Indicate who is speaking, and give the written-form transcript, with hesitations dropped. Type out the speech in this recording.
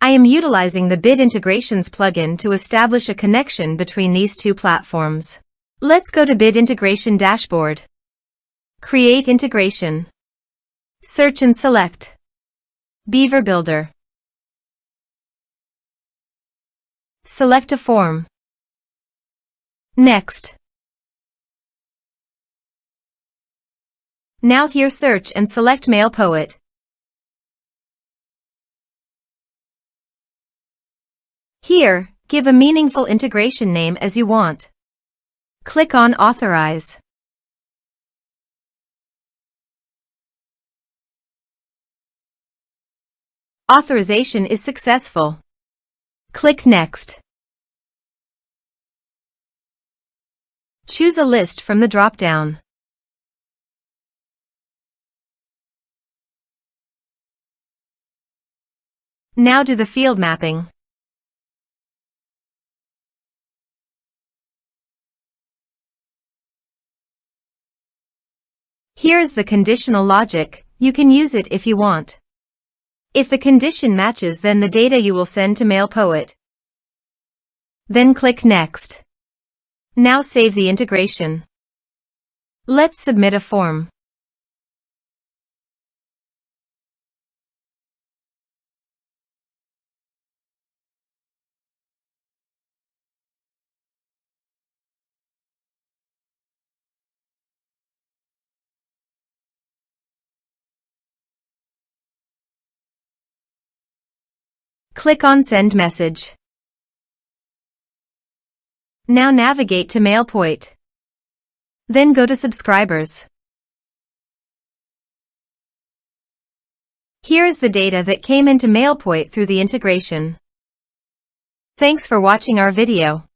Speaker 1: I am utilizing the Bit Integrations plugin to establish a connection between these two platforms. Let's go to Bit Integration Dashboard. Create integration. Search and select Beaver Builder. Select a form. Next. Now here search and select MailPoet. Here, give a meaningful integration name as you want. Click on Authorize. Authorization is successful. Click Next. Choose a list from the drop-down. Now do the field mapping. Here is the conditional logic. You can use it if you want. If the condition matches, then the data you will send to MailPoet. Then click Next. Now save the integration. Let's submit a form. Click on Send Message. Now navigate to MailPoet. Then go to Subscribers. Here is the data that came into MailPoet through the integration. Thanks for watching our video.